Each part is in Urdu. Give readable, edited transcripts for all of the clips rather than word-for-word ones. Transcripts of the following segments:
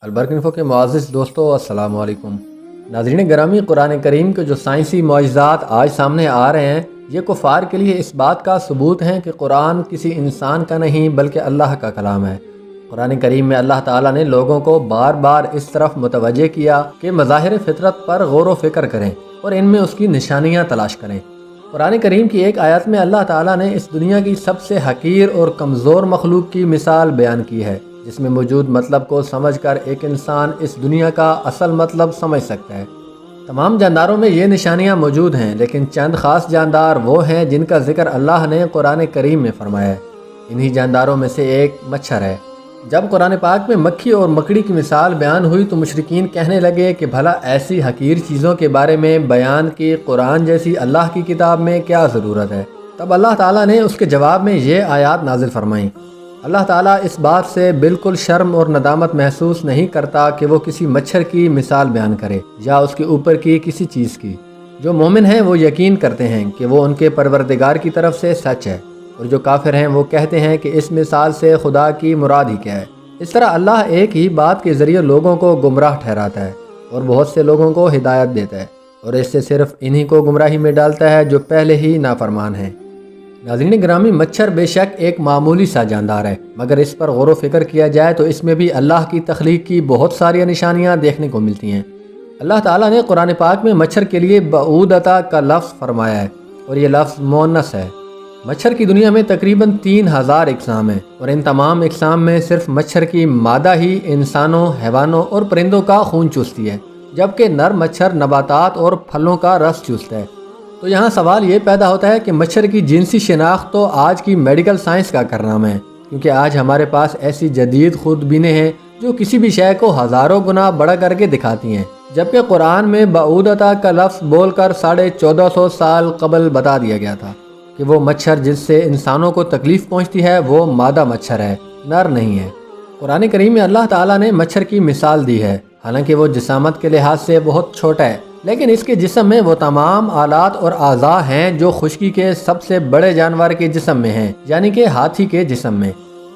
البرق انفو کے معزز دوستو السلام علیکم۔ ناظرین گرامی، قرآن کریم کے جو سائنسی معجزات آج سامنے آ رہے ہیں، یہ کفار کے لیے اس بات کا ثبوت ہیں کہ قرآن کسی انسان کا نہیں بلکہ اللہ کا کلام ہے۔ قرآن کریم میں اللہ تعالیٰ نے لوگوں کو بار بار اس طرف متوجہ کیا کہ مظاہر فطرت پر غور و فکر کریں اور ان میں اس کی نشانیاں تلاش کریں۔ قرآن کریم کی ایک آیت میں اللہ تعالیٰ نے اس دنیا کی سب سے حقیر اور کمزور مخلوق کی مثال بیان کی ہے، جس میں موجود مطلب کو سمجھ کر ایک انسان اس دنیا کا اصل مطلب سمجھ سکتا ہے۔ تمام جانداروں میں یہ نشانیاں موجود ہیں، لیکن چند خاص جاندار وہ ہیں جن کا ذکر اللہ نے قرآن کریم میں فرمایا ہے۔ انہی جانداروں میں سے ایک مچھر ہے۔ جب قرآن پاک میں مکھی اور مکڑی کی مثال بیان ہوئی تو مشرکین کہنے لگے کہ بھلا ایسی حقیر چیزوں کے بارے میں بیان کی قرآن جیسی اللہ کی کتاب میں کیا ضرورت ہے؟ تب اللہ تعالیٰ نے اس کے جواب میں یہ آیات نازل فرمائیں۔ اللہ تعالیٰ اس بات سے بالکل شرم اور ندامت محسوس نہیں کرتا کہ وہ کسی مچھر کی مثال بیان کرے یا اس کے اوپر کی کسی چیز کی۔ جو مومن ہیں وہ یقین کرتے ہیں کہ وہ ان کے پروردگار کی طرف سے سچ ہے، اور جو کافر ہیں وہ کہتے ہیں کہ اس مثال سے خدا کی مراد ہی کیا ہے۔ اس طرح اللہ ایک ہی بات کے ذریعے لوگوں کو گمراہ ٹھہراتا ہے اور بہت سے لوگوں کو ہدایت دیتا ہے، اور اس سے صرف انہی کو گمراہی میں ڈالتا ہے جو پہلے ہی نافرمان ہیں۔ ناظرین گرامی، مچھر بے شک ایک معمولی سا جاندار ہے، مگر اس پر غور و فکر کیا جائے تو اس میں بھی اللہ کی تخلیق کی بہت ساری نشانیاں دیکھنے کو ملتی ہیں۔ اللہ تعالیٰ نے قرآن پاک میں مچھر کے لیے بعودۃ کا لفظ فرمایا ہے، اور یہ لفظ مؤنث ہے۔ مچھر کی دنیا میں تقریباً 3000 اقسام ہیں، اور ان تمام اقسام میں صرف مچھر کی مادہ ہی انسانوں، حیوانوں اور پرندوں کا خون چوستی ہے، جبکہ نر مچھر نباتات اور پھلوں کا رس چوستا ہے۔ تو یہاں سوال یہ پیدا ہوتا ہے کہ مچھر کی جنسی شناخت تو آج کی میڈیکل سائنس کا کارنامہ ہے، کیونکہ آج ہمارے پاس ایسی جدید خودبینیں ہیں جو کسی بھی شے کو ہزاروں گنا بڑا کر کے دکھاتی ہیں، جبکہ قرآن میں بعودۃ کا لفظ بول کر 1450 سال قبل بتا دیا گیا تھا کہ وہ مچھر جس سے انسانوں کو تکلیف پہنچتی ہے وہ مادہ مچھر ہے، نر نہیں ہے۔ قرآن کریم میں اللہ تعالیٰ نے مچھر کی مثال دی ہے، حالانکہ وہ جسامت کے لحاظ سے بہت چھوٹا ہے، لیکن اس کے جسم میں وہ تمام آلات اور اعضاء ہیں جو خشکی کے سب سے بڑے جانور کے جسم میں ہیں، یعنی کہ ہاتھی کے جسم میں۔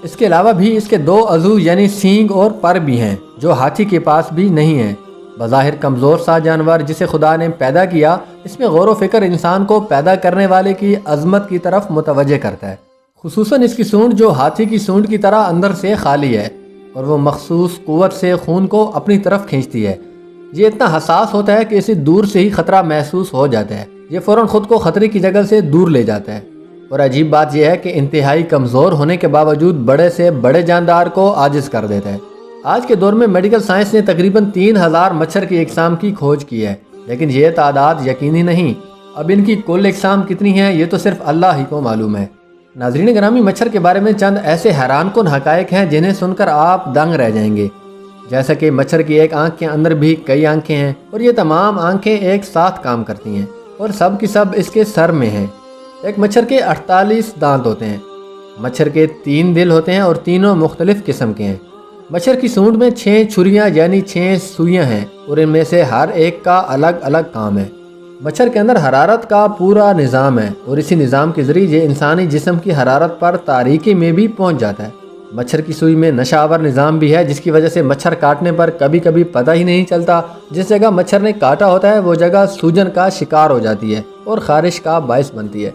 اس کے علاوہ بھی اس کے 2 عضو یعنی سینگ اور پر بھی ہیں، جو ہاتھی کے پاس بھی نہیں ہیں۔ بظاہر کمزور سا جانور جسے خدا نے پیدا کیا، اس میں غور و فکر انسان کو پیدا کرنے والے کی عظمت کی طرف متوجہ کرتا ہے، خصوصاً اس کی سونڈ جو ہاتھی کی سونڈ کی طرح اندر سے خالی ہے، اور وہ مخصوص قوت سے خون کو اپنی طرف کھینچتی ہے۔ یہ اتنا حساس ہوتا ہے کہ اسے دور سے ہی خطرہ محسوس ہو جاتا ہے، یہ فوراً خود کو خطرے کی جگہ سے دور لے جاتا ہے۔ اور عجیب بات یہ ہے کہ انتہائی کمزور ہونے کے باوجود بڑے سے بڑے جاندار کو عاجز کر دیتا ہے۔ آج کے دور میں میڈیکل سائنس نے تقریباً 3000 مچھر کی اقسام کی کھوج کی ہے، لیکن یہ تعداد یقینی نہیں۔ اب ان کی کل اقسام کتنی ہیں یہ تو صرف اللہ ہی کو معلوم ہے۔ ناظرین گرامی، مچھر کے بارے میں چند ایسے حیران کن حقائق ہیں جنہیں سن کر آپ دنگ رہ جائیں گے۔ جیسا کہ مچھر کی ایک آنکھ کے اندر بھی کئی آنکھیں ہیں، اور یہ تمام آنکھیں ایک ساتھ کام کرتی ہیں، اور سب کی سب اس کے سر میں ہیں۔ ایک مچھر کے 48 دانت ہوتے ہیں۔ مچھر کے 3 دل ہوتے ہیں اور تینوں مختلف قسم کے ہیں۔ مچھر کی سونڈ میں 6 چھریاں یعنی 6 سوئیاں ہیں، اور ان میں سے ہر ایک کا الگ الگ کام ہے۔ مچھر کے اندر حرارت کا پورا نظام ہے، اور اسی نظام کے ذریعے یہ انسانی جسم کی حرارت پر تاریکی میں بھی پہنچ جاتا ہے۔ مچھر کی سوئی میں نشہ آور نظام بھی ہے، جس کی وجہ سے مچھر کاٹنے پر کبھی کبھی پتہ ہی نہیں چلتا، جس جگہ مچھر نے کاٹا ہوتا ہے وہ جگہ سوجن کا شکار ہو جاتی ہے اور خارش کا باعث بنتی ہے۔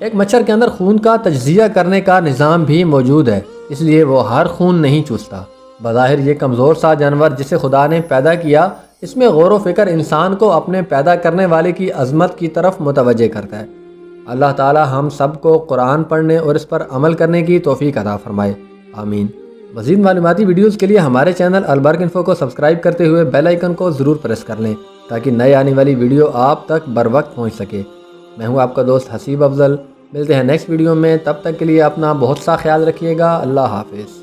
ایک مچھر کے اندر خون کا تجزیہ کرنے کا نظام بھی موجود ہے، اس لیے وہ ہر خون نہیں چوستا۔ بظاہر یہ کمزور سا جانور جسے خدا نے پیدا کیا، اس میں غور و فکر انسان کو اپنے پیدا کرنے والے کی عظمت کی طرف متوجہ کرتا ہے۔ اللہ تعالی ہم سب کو قرآن پڑھنے اور اس پر عمل کرنے کی توفیق عطا فرمائے، آمین۔ مزید معلوماتی ویڈیوز کے لیے ہمارے چینل البرق انفو کو سبسکرائب کرتے ہوئے بیل آئیکن کو ضرور پریس کر لیں تاکہ نئے آنے والی ویڈیو آپ تک بر وقت پہنچ سکے۔ میں ہوں آپ کا دوست حسیب افضل، ملتے ہیں نیکسٹ ویڈیو میں، تب تک کے لیے اپنا بہت سا خیال رکھیے گا۔ اللہ حافظ۔